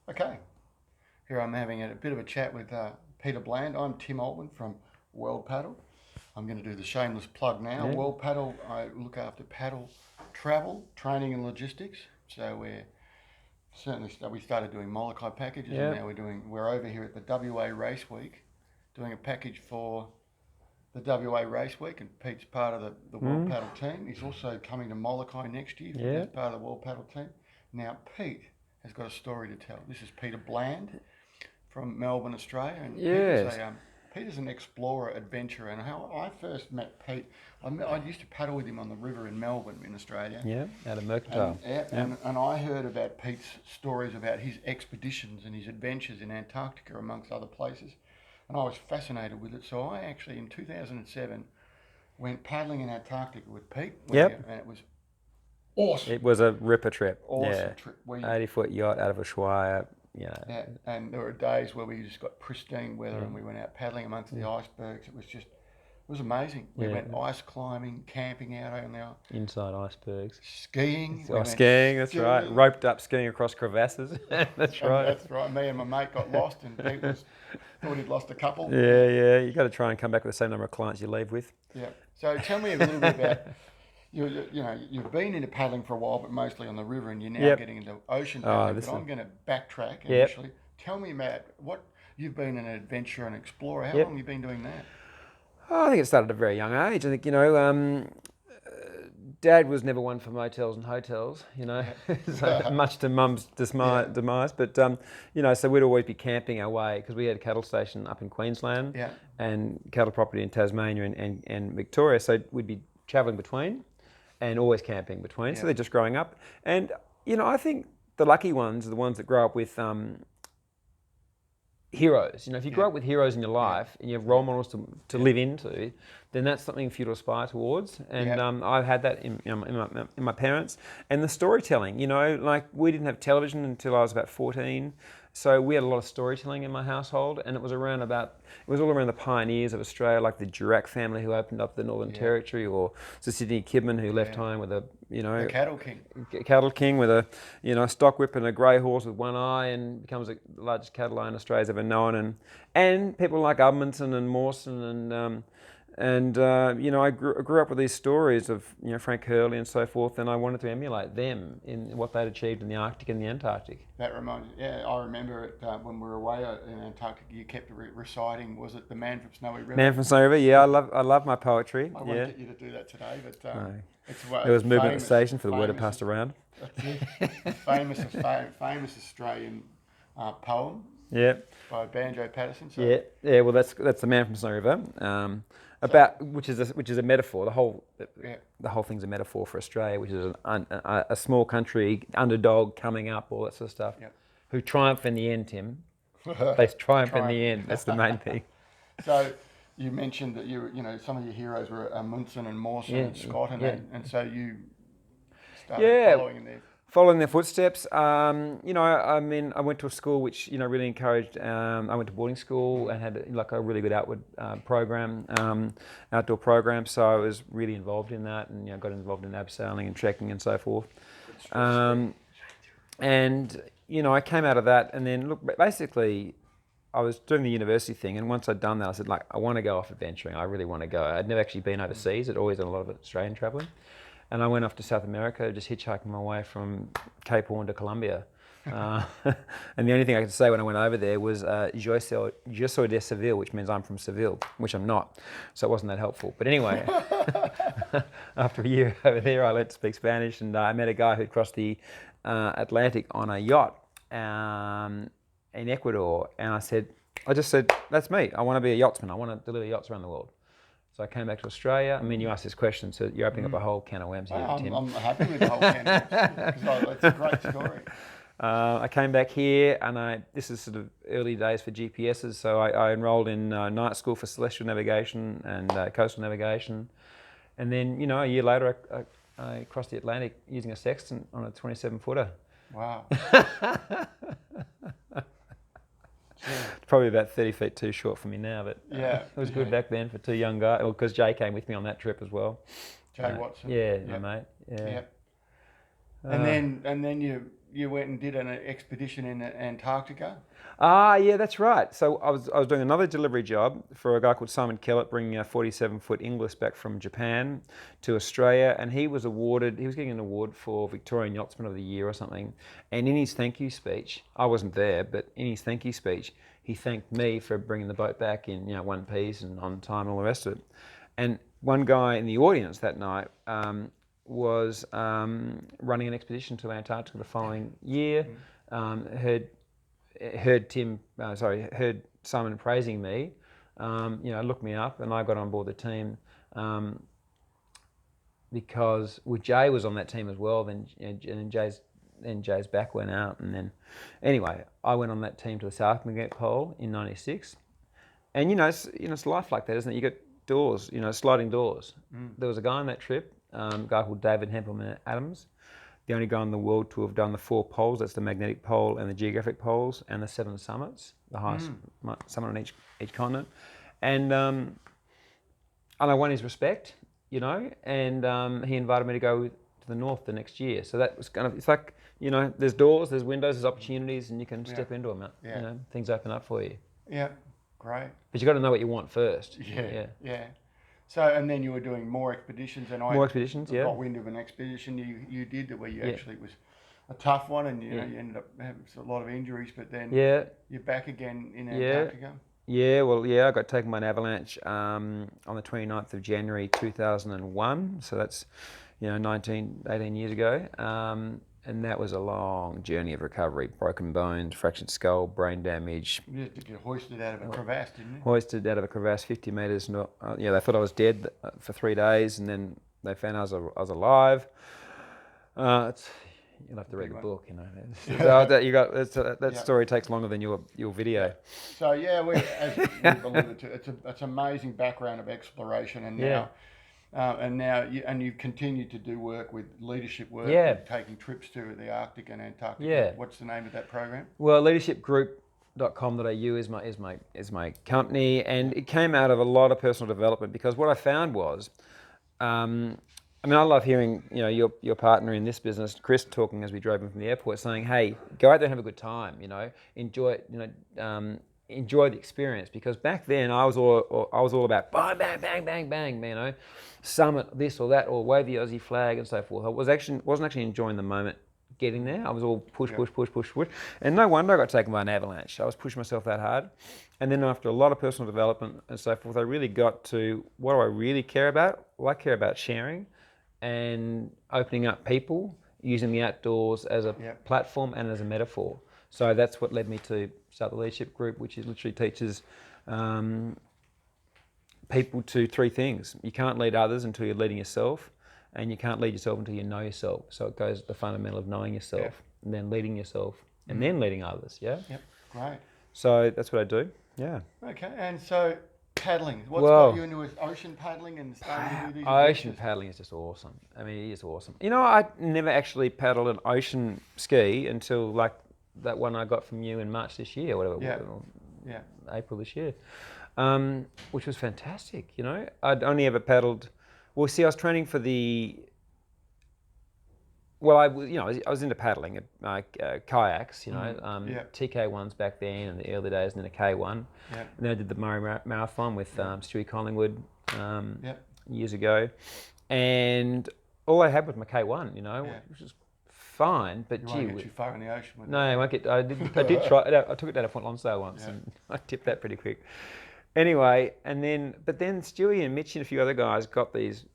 Okay, here I'm having a bit of a chat with Peter Bland. I'm Tim Altman from World Paddle. I'm going to do the shameless plug now. Yeah. World Paddle, I look after paddle travel, training and logistics. So we started doing Molokai packages, and Yeah. now we're over here at the WA Race Week doing a package for the WA Race Week, and Pete's part of the World Paddle team. He's also coming to Molokai next year Yeah. as part of the World Paddle team. Now, Pete has got a story to tell. This is Peter Bland from Melbourne, Australia, and Yes. Peter's an explorer, adventurer, and how I first met Pete, I used to paddle with him on the river in Melbourne, in Australia. Yeah. Out of Mercantile. And I heard about Pete's stories about his expeditions and his adventures in Antarctica, amongst other places, and I was fascinated with it. So I actually, in 2007, went paddling in Antarctica with Pete. Yep. And it was awesome. It was a ripper trip. Awesome trip. 80-foot yacht out of Ushuaia. Yeah, and there were days where we just got pristine weather and we went out paddling amongst the icebergs. It was amazing. We went ice climbing, camping out on the Inside icebergs. skiing. Skiing, that's right. Roped up skiing across crevasses. That's right. That's right. Me and my mate got lost, and Pete thought he'd lost a couple. Yeah. You got to try and come back with the same number of clients you leave with. Yeah. So tell me a little bit about you've been into paddling for a while, but mostly on the river, and you're now getting into ocean paddling. But I'm going to backtrack initially. Tell me about what you've been an adventurer and explorer. How long have you been doing that? Oh, I think it started at a very young age. I think, Dad was never one for motels and hotels, so much to Mum's demise. But, so we'd always be camping our way because we had a cattle station up in Queensland and cattle property in Tasmania and Victoria. So we'd be travelling between and always camping between. So they're just growing up. And, I think the lucky ones are the ones that grow up with heroes. If you grow up with heroes in your life and you have role models to live into, then that's something for you to aspire towards. And I've had that in my parents. And the storytelling, like we didn't have television until I was about 14. So we had a lot of storytelling in my household, and it was all around the pioneers of Australia, like the Durack family who opened up the Northern Territory, or Sir Sidney Kidman who left home with the cattle king with a stock whip and a grey horse with one eye, and becomes the largest cattle owner Australia's ever known, and people like Edmondson and Mawson and I grew up with these stories of Frank Hurley and so forth, and I wanted to emulate them in what they'd achieved in the Arctic and the Antarctic. That reminds me. Yeah, I remember it when we were away in Antarctica. You kept reciting. Was it the Man from Snowy River? Man from Snowy River. Yeah, I love my poetry. I won't get you to do that today, but there was movement at the station for the word that passed around. famous Australian poem. Yeah. By Banjo Patterson. So. Yeah. Well, that's the Man from Snowy River. Which is a metaphor. The whole thing's a metaphor for Australia, which is a small country, underdog coming up, all that sort of stuff. Yep. Who triumph in the end, Tim. They triumph in the end. That's the main thing. So you mentioned that some of your heroes were Munson and Mawson and Scott, and so you started following in there. Following their footsteps, I went to a school which really encouraged. I went to boarding school and had like a really good outdoor program. So I was really involved in that, and got involved in abseiling and trekking and so forth. I came out of that, and then basically, I was doing the university thing, and once I'd done that, I said, I want to go off adventuring. I really want to go. I'd never actually been overseas. I'd always done a lot of Australian travelling. And I went off to South America, just hitchhiking my way from Cape Horn to Colombia. And the only thing I could say when I went over there was Je soy de Seville, which means I'm from Seville, which I'm not. So it wasn't that helpful. But anyway, after a year over there, I learned to speak Spanish, and I met a guy who'd crossed the Atlantic on a yacht in Ecuador. And I just said, that's me. I want to be a yachtsman. I want to deliver yachts around the world. So I came back to Australia. I mean, you asked this question, so you're opening up a whole can of worms here, Tim. I'm happy with the whole can of worms, because it's a great story. I came back here, and this is sort of early days for GPSs, so I enrolled in night school for celestial navigation and coastal navigation. And then, a year later, I crossed the Atlantic using a sextant on a 27-footer. Wow. It's probably about 30 feet too short for me now, but it was good back then for two young guys. Well, because Jay came with me on that trip as well. Jay Watson. Yeah, my mate. Yeah. Yep. And then you went and did an expedition in Antarctica. Yeah, that's right. So I was doing another delivery job for a guy called Simon Kellett, bringing a 47-foot Inglis back from Japan to Australia, and he was getting an award for Victorian Yachtsman of the Year or something. And in his thank you speech, I wasn't there, but in his thank you speech, he thanked me for bringing the boat back in one piece and on time and all the rest of it. And one guy in the audience that night was running an expedition to Antarctica the following year. Heard Simon praising me, looked me up, and I got on board the team because Jay was on that team as well. Then Jay's back went out, and then anyway, I went on that team to the South Magnetic Pole in '96, and it's life like that, isn't it? You got doors, sliding doors. There was a guy on that trip, a guy called David Hempelman Adams. The only guy in the world to have done the 4 poles, that's the magnetic pole and the geographic poles and the 7 summits, the highest summit on each continent. And I won his respect, and he invited me to go to the north the next year. So that was it's like, there's doors, there's windows, there's opportunities, and you can step into them. Things open up for you. Yeah, great. But you've got to know what you want first. Yeah. So, and then you were doing more expeditions, and I got wind of an expedition you did where you actually, it was a tough one, and you ended up having a lot of injuries, but then you're back again in Antarctica. I got taken by an avalanche on the 29th of January 2001, so that's 18 years ago. And that was a long journey of recovery. Broken bones, fractured skull, brain damage. You had to get hoisted out of a crevasse, didn't you? Hoisted out of a crevasse, 50 metres. They thought I was dead for 3 days, and then they found I was alive. You'll have to read the book, That story takes longer than your video. So as we've alluded to, it's an amazing background of exploration, and now you've continued to do work with leadership work, taking trips to the Arctic and Antarctica. Yeah. What's the name of that program? Well, leadershipgroup.com.au is my company, and it came out of a lot of personal development, because what I found was, I love hearing your partner in this business, Chris, talking as we drove in from the airport, saying, "Hey, go out there and have a good time. Enjoy it. Enjoy the experience," because back then I was all about bang, bang, bang, bang, bang, summit this or that, or wave the Aussie flag and so forth. I wasn't actually enjoying the moment getting there. I was all push, and no wonder I got taken by an avalanche. I was pushing myself that hard, and then after a lot of personal development and so forth, I really got to, what do I really care about? Well, I care about sharing and opening up people, using the outdoors as a platform and as a metaphor. So that's what led me to start the leadership group, which literally teaches people to 3 things. You can't lead others until you're leading yourself, and you can't lead yourself until you know yourself. So it goes to the fundamental of knowing yourself, and then leading yourself, and then leading others. Yep, great. So that's what I do. Yeah. Okay, and so paddling. What's got you into ocean paddling and starting to do these adventures? Ocean paddling is just awesome. It is awesome. I never actually paddled an ocean ski until like that one I got from you in March this year, April this year, which was fantastic. I'd only ever paddled. Well, see, I was training for the. Well, I was into paddling, kayaks, TK1s back then in the early days, and then a K1. And then I did the Murray Marathon with Stewie Collingwood years ago, and all I had was my K1, which was fine, but you won't get too far in the ocean with no, I won't get. I did try. I took it down to Point Lonsdale once, and I tipped that pretty quick. Anyway, but then Stewie and Mitch and a few other guys got these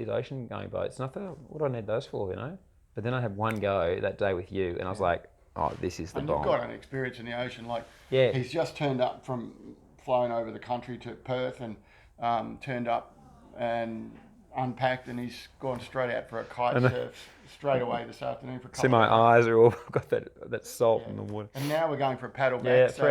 ocean going boats, and I thought, what do I need those for, But then I had one go that day with you, and I was like, oh, this is the bomb. And you've got an experience in the ocean, he's just turned up from flying over the country to Perth, and turned up and unpacked, and he's gone straight out for a kite surf straight away this afternoon for a couple See, my eyes are all got that salt in the water. And now we're going for a paddle back. 2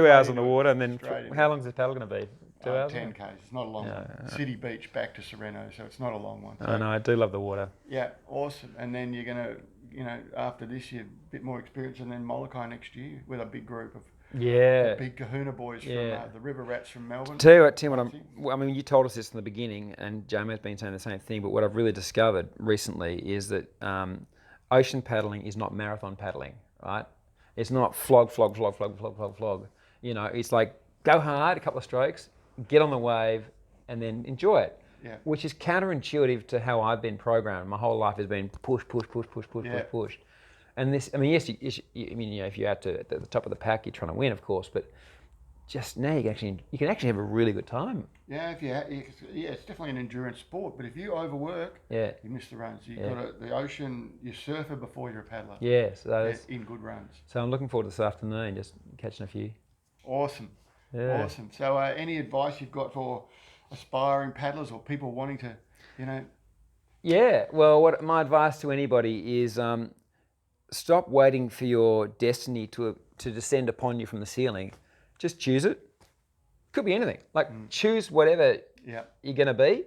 hours on the water, and then how long is this paddle going to be? 2 hours? 10 k's. It's not a long one. City beach back to Sereno, so it's not a long one. So, I know, I do love the water. Yeah, awesome. And then you're going to, after this year, a bit more experience, and then Molokai next year with a big group of the big Kahuna boys from the River Rats from Melbourne. Tell you what, Tim, you told us this in the beginning, and Jamo's been saying the same thing, but what I've really discovered recently is that ocean paddling is not marathon paddling, right? It's not flog. You know, it's like go hard, a couple of strokes, get on the wave, and then enjoy it. Yeah. Which is counterintuitive to how I've been programmed. My whole life has been push. And this, I mean, yes, I mean, you know, if you're at the top of the pack, you're trying to win, of course, but just now you can actually have a really good time. Yeah, it's definitely an endurance sport. But if you overwork, you miss the runs. You got the ocean. You're a surfer before you're a paddler. Yeah, so in good runs. So I'm looking forward to this afternoon, just catching a few. Awesome. Yeah. Awesome. So, any advice you've got for aspiring paddlers or people wanting to, you know? Yeah. Well, my advice to anybody is stop waiting for your destiny to descend upon you from the ceiling. Just choose it. Could be anything. Like choose whatever you're going to be,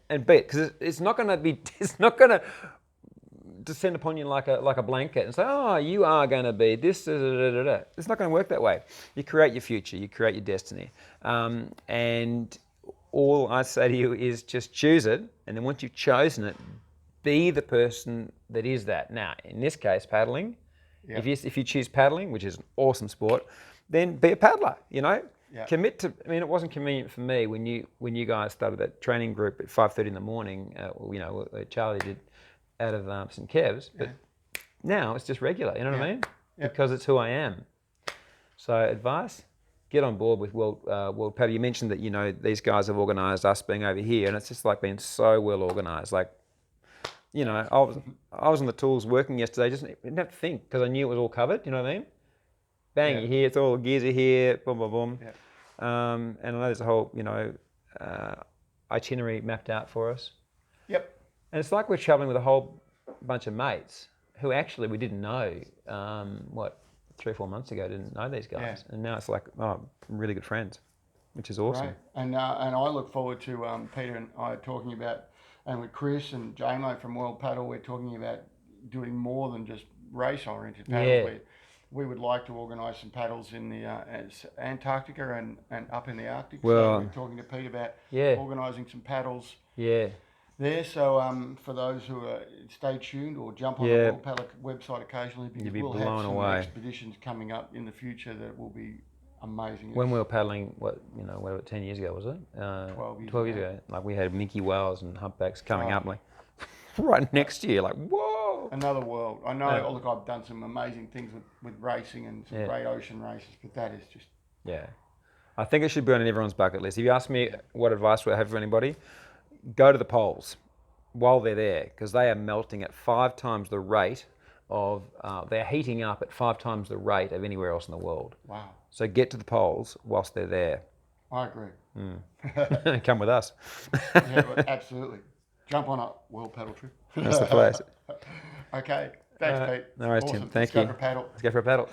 and be it, because it's not going to descend upon you like a blanket and say, oh, you are going to be this. It's not going to work that way. You create your future. You create your destiny, and all I say to you is just choose it, and then once you've chosen it, be the person that is that. Now, in this case, paddling. If you choose paddling, which is an awesome sport, then be a paddler. You know, commit to. I mean, it wasn't convenient for me when you guys started that training group at 5:30 in the morning. You know, Charlie did out of St. Kev's, but now it's just regular. You know what I mean? Because it's who I am. So advice: get on board with World Paddle. You mentioned that, you know, these guys have organised us being over here, and it's just like been so well organised. Like, you know, I was on the tools working yesterday, just didn't have to think because I knew it was all covered. You know what I mean? Bang, you're here. It's all gears are here. Boom, boom, boom. And I know there's a whole, you know, itinerary mapped out for us. Yep. And it's like we're travelling with a whole bunch of mates who actually we didn't know. 3 or 4 months ago, didn't know these guys, and now it's like really good friends, which is awesome. Right. And I look forward to Peter and I talking about, and with Chris and JMO from World Paddle, we're talking about doing more than just race-oriented paddles. We would like to organise some paddles in the Antarctica and up in the Arctic. Well, so we're talking to Pete about organising some paddles. There, so for those who stay tuned or jump on the World Paddle website occasionally, because we'll have some expeditions coming up in the future that will be amazing. When we were paddling, 10 years ago was it? 12 years ago. Like we had minke whales and humpbacks coming up, like right next year, like whoa! Another world. I know. Look, I've done some amazing things with racing and some great ocean races, but that is just I think it should be on everyone's bucket list. If you ask me what advice would I have for anybody, go to the poles while they're there, because they are melting at 5 times the rate of, they're heating up at 5 times the rate of anywhere else in the world. Wow. So get to the poles whilst they're there. I agree. Come with us. Absolutely. Jump on a World Paddle trip. That's the place. Okay. Thanks, Pete. No worries, awesome. Tim. Thank you. Let's go for a paddle.